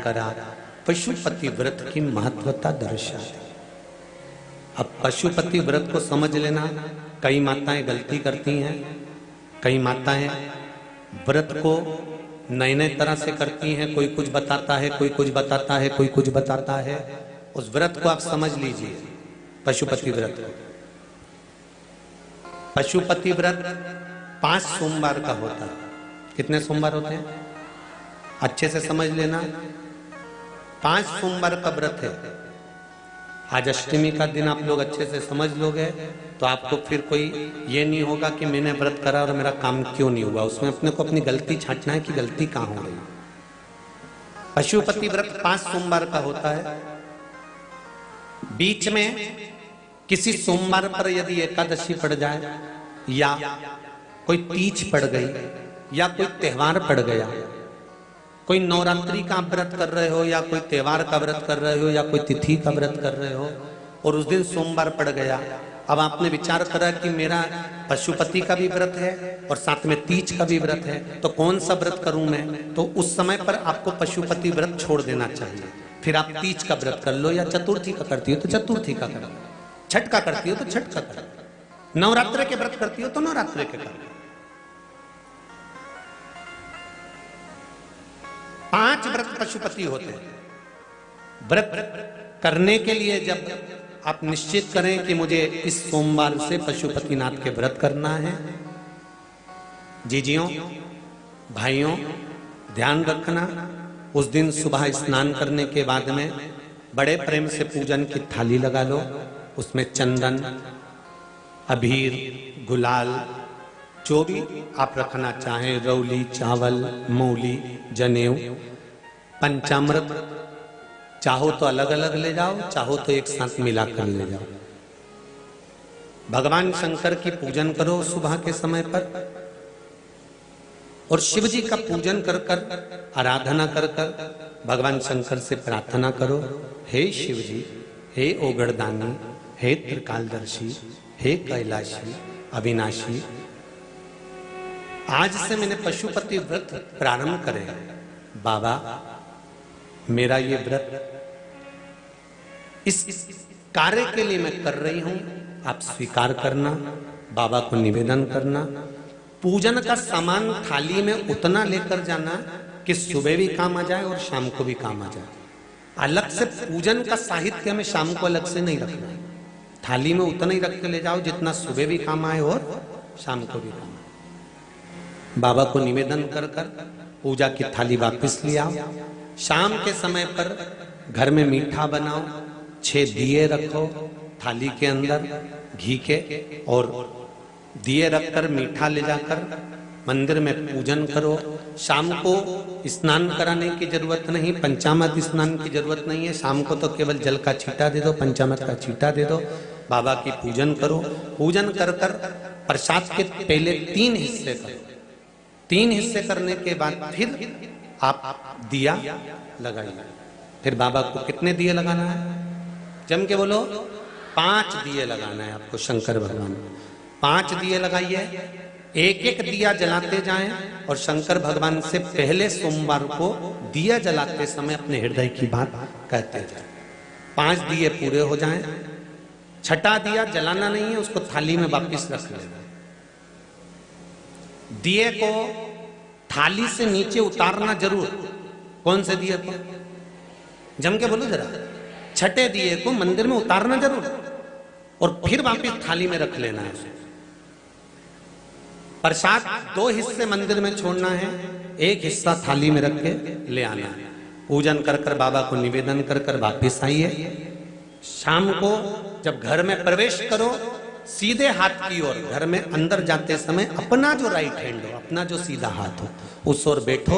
करा, पशुपति व्रत की महत्वता दर्शा। अब पशुपति व्रत को समझ लेना। कई माताएं गलती करती हैं, कई माताएं व्रत को नए नए तरह से करती हैं। कोई कुछ बताता है, कोई कुछ बताता है, कोई कुछ बताता है। उस व्रत को आप समझ लीजिए, पशुपति व्रत को। पशुपति व्रत 5 सोमवार का होता है। कितने सोमवार होते हैं? अच्छे से समझ लेना, 5 सोमवार का व्रत है। आज अष्टमी का दिन आप लोग अच्छे से समझ लोगे तो आपको फिर कोई ये नहीं होगा कि मैंने व्रत करा और मेरा काम क्यों नहीं हुआ। उसमें अपने को अपनी गलती छांटना है कि गलती कहां हो गई। पशुपति व्रत 5 सोमवार का होता है। बीच में किसी सोमवार पर यदि एकादशी पड़ जाए या कोई तीज पड़ गई या कोई त्योहार पड़ गया, कोई नवरात्रि का व्रत कर रहे हो या कोई त्योहार का व्रत कर रहे हो या कोई तिथि का व्रत कर रहे हो और उस दिन सोमवार पड़ गया, अब आपने विचार करा कि मेरा पशुपति का भी व्रत है और साथ में तीज का भी व्रत है, तो कौन सा व्रत करूं मैं? तो उस समय पर आपको पशुपति व्रत छोड़ देना चाहिए। फिर आप तीज का व्रत कर लो, या चतुर्थी का करती हो तो चतुर्थी का करो, छठ का करती हो तो छठ का करो, नवरात्रि के व्रत करती हो तो नवरात्रि के करो। 5 व्रत पशुपति होते हैं। व्रत करने के लिए जब आप निश्चित करें कि मुझे इस सोमवार से पशुपतिनाथ के व्रत करना है, जीजियों भाइयों ध्यान रखना, उस दिन सुबह स्नान करने के बाद में बड़े प्रेम से पूजन की थाली लगा लो। उसमें चंदन, अबीर, गुलाल, जो भी आप रखना चाहें, रौली, चावल, मूली, जनेऊ, पंचामृत, चाहो तो अलग अलग ले जाओ, चाहो तो एक साथ मिलाकर ले जाओ। भगवान शंकर की पूजन करो सुबह के समय पर, और शिव जी का पूजन कर कर, आराधना कर कर भगवान शंकर से प्रार्थना करो, हे शिव जी, हे ओगड़दानी, हे त्रिकालदर्शी, हे कैलाशी, अविनाशी, आज से मैंने पशुपति व्रत प्रारंभ करे। बाबा मेरा ये व्रत इस कार्य के लिए मैं कर रही हूं, आप स्वीकार करना। बाबा को निवेदन करना। पूजन का सामान थाली में उतना लेकर जाना कि सुबह भी काम आ जाए और शाम को भी काम आ जाए। अलग से पूजन का साहित्य में शाम को अलग से नहीं रखना है। थाली में उतना ही रख के ले जाओ जितना सुबह भी काम आए और शाम को भी काम आए। बाबा को निवेदन कर कर पूजा की थाली वापस ले आओ। शाम के समय पर घर में मीठा बनाओ, 6 दिए रखो थाली के अंदर घी के, और दिए रखकर मीठा ले जाकर मंदिर में पूजन करो। शाम को स्नान कराने की जरूरत नहीं, पंचामृत स्नान की जरूरत नहीं है। शाम को तो केवल जल का छींटा दे दो, पंचामृत का छींटा दे दो, बाबा की पूजन करो। पूजन कर कर प्रसाद के पहले 3 हिस्से करो। 3 हिस्से करने के बाद फिर आप दिया लगाइए। फिर बाबा को कितने दिए लगाना है? जम के बोलो, 5 दिए लगाना है आपको शंकर भगवान को। 5 दिए लगाइए, एक एक दिया जलाते जाएं और शंकर भगवान से पहले सोमवार को दिया जलाते समय अपने हृदय की बात कहते जाएं। 5 दिए पूरे हो जाएं। छठा दिया जलाना नहीं है, उसको थाली में वापस रख लेना। दिए को थाली से नीचे उतारना जरूर। कौन से दिए को? जम के बोलो जरा। छठे दिए को मंदिर में उतारना जरूर और फिर वापस थाली में रख लेना है। प्रसाद 2 हिस्से मंदिर में छोड़ना है, 1 हिस्सा थाली में रख के ले आना है। पूजन कर कर बाबा को निवेदन कर कर वापिस आइए। शाम को जब घर में प्रवेश करो, सीधे हाथ की ओर घर में अंदर जाते समय अपना जो राइट हैंड हो, अपना जो सीधा हाथ हो, उस ओर बैठो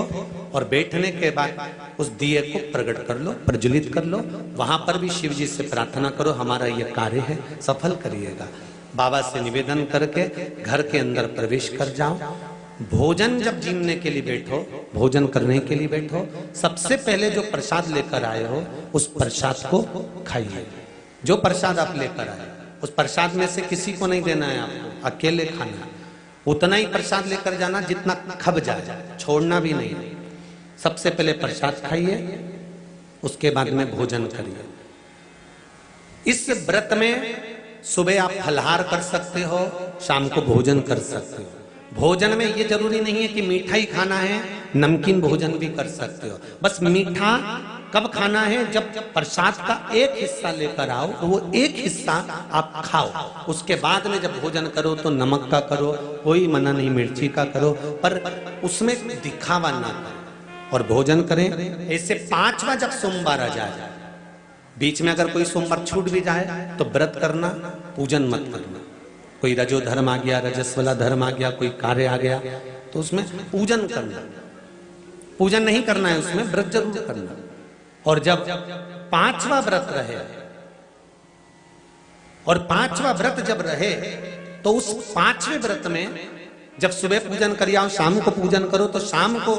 और बैठने के बाद उस दिए को प्रकट कर लो, प्रज्वलित कर लो। वहां पर भी शिव जी से प्रार्थना करो, हमारा यह कार्य है सफल करिएगा। बाबा से निवेदन करके घर के अंदर प्रवेश कर जाओ। भोजन जब जीमने के लिए बैठो, भोजन करने के लिए बैठो, सबसे पहले जो प्रसाद लेकर आए हो उस प्रसाद को खाइए। जो प्रसाद आप लेकर आए उस प्रसाद में से किसी को नहीं देना है आपको, अकेले खाना है। उतना ही प्रसाद लेकर जाना जितना खब जाए, छोड़ना भी नहीं। सबसे पहले प्रसाद खाइए, उसके बाद में भोजन करिए। इस व्रत में सुबह आप फलाहार कर सकते हो, शाम को भोजन कर सकते हो। भोजन में ये जरूरी नहीं है कि मीठा ही खाना है, नमकीन भोजन भी कर सकते हो। बस मीठा कब खाना है, जब प्रसाद का एक हिस्सा लेकर आओ तो वो एक हिस्सा आप खाओ। उसके बाद में जब भोजन करो तो नमक का करो, कोई मना नहीं, मिर्ची का करो, पर उसमें दिखावा ना करो और भोजन करें। ऐसे 5वां जब सोमवार आ जाए, बीच में अगर कोई सोमवार छूट भी जाए तो व्रत करना, पूजन मत करना। कोई रजो धर्म आ गया, रजस्वला धर्म आ गया, कोई कार्य आ गया तो उसमें पूजन करना, पूजन नहीं करना है, उसमें व्रत जरूर करना। और जब 5वां व्रत रहे और 5वां व्रत जब रहे तो उस 5वें व्रत में जब सुबह पूजन करिए और शाम को पूजन करो तो शाम को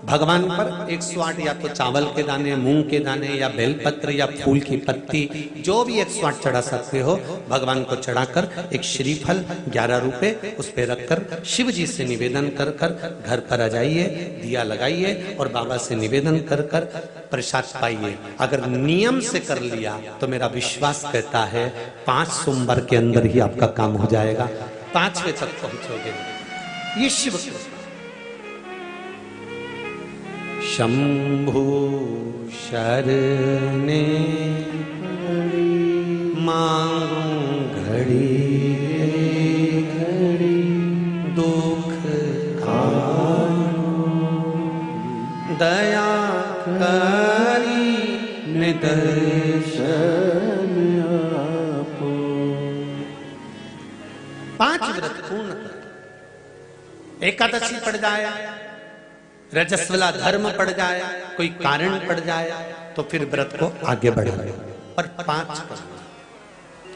भगवान पर 108 या तो चावल के दाने, मूंग के दाने या बेलपत्र या फूल की पत्ती, जो भी 108 चढ़ा सकते हो भगवान को चढ़ाकर एक श्रीफल 11 रुपए उस पे रखकर शिव जी से निवेदन कर कर घर पर आ जाइए, दिया लगाइए और बाबा से निवेदन कर कर प्रसाद पाइए। अगर नियम से कर लिया तो मेरा विश्वास कहता है 5 सोमवार के अंदर ही आपका काम हो जाएगा, 5वें तक पहुंचोगे। ये शिव शंभु शरणे मांगू घड़ी घड़ी दुख दया करी निदर्शन आपो। 5 व्रत पूर्ण कर, एकादशी पड़ जाए, रजस्वला धर्म पड़ जाए, कोई कारण पड़ जाए तो फिर व्रत को आगे बढ़ाए। पर 5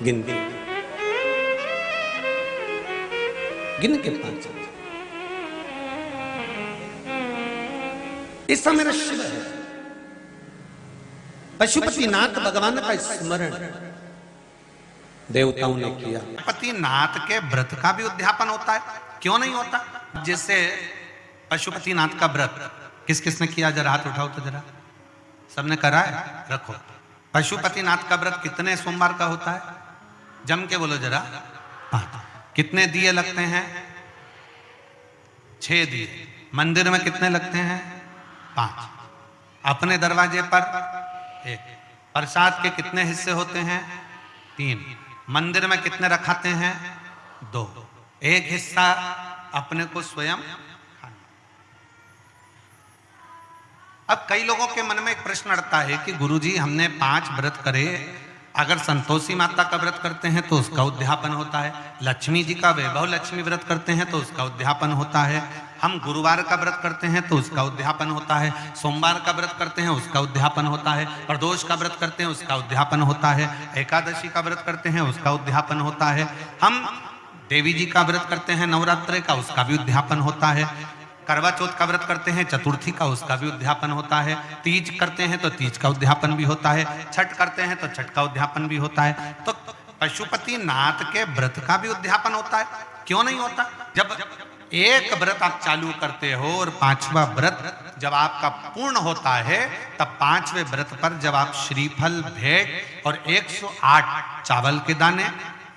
गिन के 5। ऐसा मेरा शिव है, पशुपतिनाथ भगवान का स्मरण देवताओं ने किया। पशुपतिनाथ के व्रत का भी उद्यापन होता है, क्यों नहीं होता? जैसे पशुपतिनाथ का व्रत किस किस ने किया, जरा हाथ उठाओ तो जरा। सबने करा है? रखो। पशुपतिनाथ का व्रत कितने सोमवार का होता है? जम के बोलो जरा। 5। कितने दिए लगते हैं? 6 दिए। मंदिर में कितने लगते हैं? 5। अपने दरवाजे पर 1। प्रसाद के कितने हिस्से होते हैं? 3। मंदिर में कितने रखाते हैं? 2। एक हिस्सा अपने को स्वयं खाना। अब कई लोगों के मन में एक प्रश्न अड़ता है कि गुरुजी हमने 5 व्रत करे, अगर संतोषी माता का व्रत करते हैं तो उसका उद्यापन होता है, लक्ष्मी जी का वैभव लक्ष्मी व्रत करते हैं तो उसका उद्यापन होता है, हम गुरुवार का व्रत करते हैं तो उसका उद्यापन होता है, सोमवार का व्रत करते हैं उसका उद्यापन होता है, प्रदोष का व्रत करते हैं उसका उद्यापन होता है, एकादशी का व्रत करते हैं उसका उद्यापन होता है, हम देवी जी का व्रत करते हैं नवरात्रि का, उसका भी उद्यापन होता है, करवा चौथ का व्रत करते हैं, चतुर्थी का उसका भी उद्यापन होता है, तीज करते हैं तो तीज का उद्यापन भी होता है, छठ करते हैं तो छठ का उद्यापन भी होता है। तो पशुपतिनाथ के व्रत का भी उद्यापन होता है, क्यों नहीं होता? जब एक व्रत आप चालू करते हो और 5वां व्रत जब आपका पूर्ण होता है, तब 5वें व्रत पर जब आप श्रीफल, भेंट और 108 चावल के दाने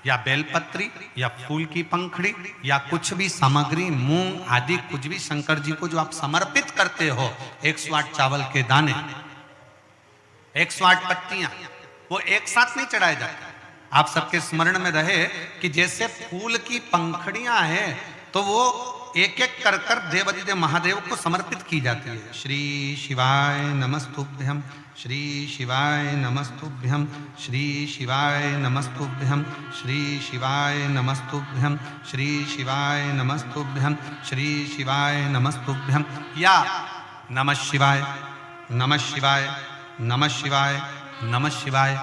या बेलपत्री या फूल की पंखड़ी या कुछ भी सामग्री, मूंग आदि कुछ भी शंकर जी को जो आप समर्पित करते हो, 108 चावल के दाने, 108 पत्तियां, वो एक साथ नहीं चढ़ाए जाते। आप सबके स्मरण में रहे कि जैसे फूल की पंखड़ियां हैं तो वो एक एक कर कर देवाधिदेव महादेव को समर्पित की जाती है। श्री शिवाय नमस्तुभ्यम, श्री शिवाय नमस्तुभ्यम, श्री शिवाय नमस्तुभ्यम, श्री शिवाय नमस्तुभ्यम, श्री शिवाय नमस्तुभ्यम, श्री शिवाय नमस्तुभ्यम, या नमः शिवाय, नमः शिवाय, नमः शिवाय, नमः शिवाय।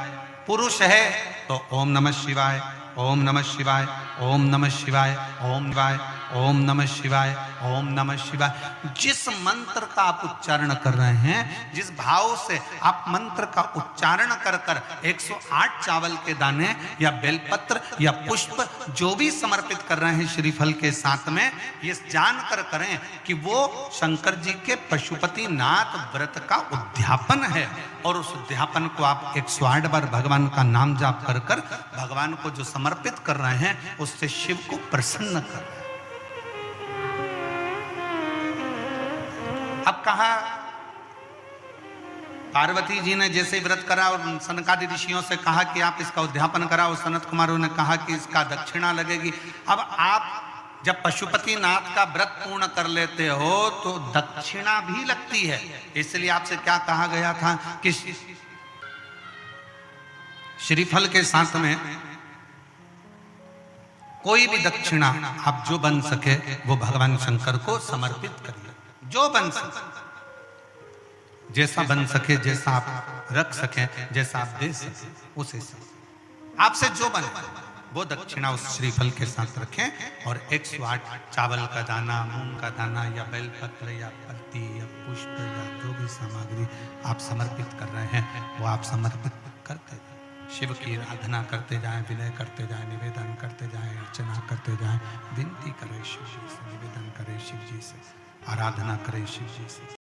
पुरुष है तो ओम नमः शिवाय, ओम नमः शिवाय, ओम नमः शिवाय, ओम शिवाय, ओम नमः शिवाय, ओम नमः शिवाय। जिस मंत्र का आप उच्चारण कर रहे हैं, जिस भाव से आप मंत्र का उच्चारण कर कर 108 चावल के दाने या बेलपत्र या पुष्प जो भी समर्पित कर रहे हैं श्रीफल के साथ में, ये जानकर करें कि वो शंकर जी के पशुपति नाथ व्रत का उद्यापन है। और उस उद्यापन को आप 108 बार भगवान का नाम जाप कर कर भगवान को जो समर्पित कर रहे हैं, उससे शिव को प्रसन्न कर रहे हैं। अब कहा पार्वती जी ने जैसे व्रत करा और सनकादि ऋषियों से कहा कि आप इसका उद्यापन कराओ, सनत कुमारों ने कहा कि इसका दक्षिणा लगेगी। अब आप जब पशुपति नाथ का व्रत पूर्ण कर लेते हो तो दक्षिणा भी लगती है। इसलिए आपसे क्या कहा गया था कि श्रीफल के साथ में कोई भी दक्षिणा आप जो बन सके वो भगवान शंकर को समर्पित करिए, जो बन सके, जैसा बन सके, जैसा आप रख सके, जैसा आप दे सके, उसे आपसे जो बने वो दक्षिणा उस श्रीफल के साथ रखें। और 108 चावल का दाना, मूंग का दाना या बेलपत्र या पत्ती या पुष्प या जो भी सामग्री आप समर्पित कर रहे हैं वो आप समर्पित करते जाएं। शिव की आराधना करते जाएं, विनय करते जाएं, निवेदन करते जाएं, अर्चना करते जाएं, विनती करें शिव जी से, निवेदन करें शिव जी से, आराधना करें शिव जी से।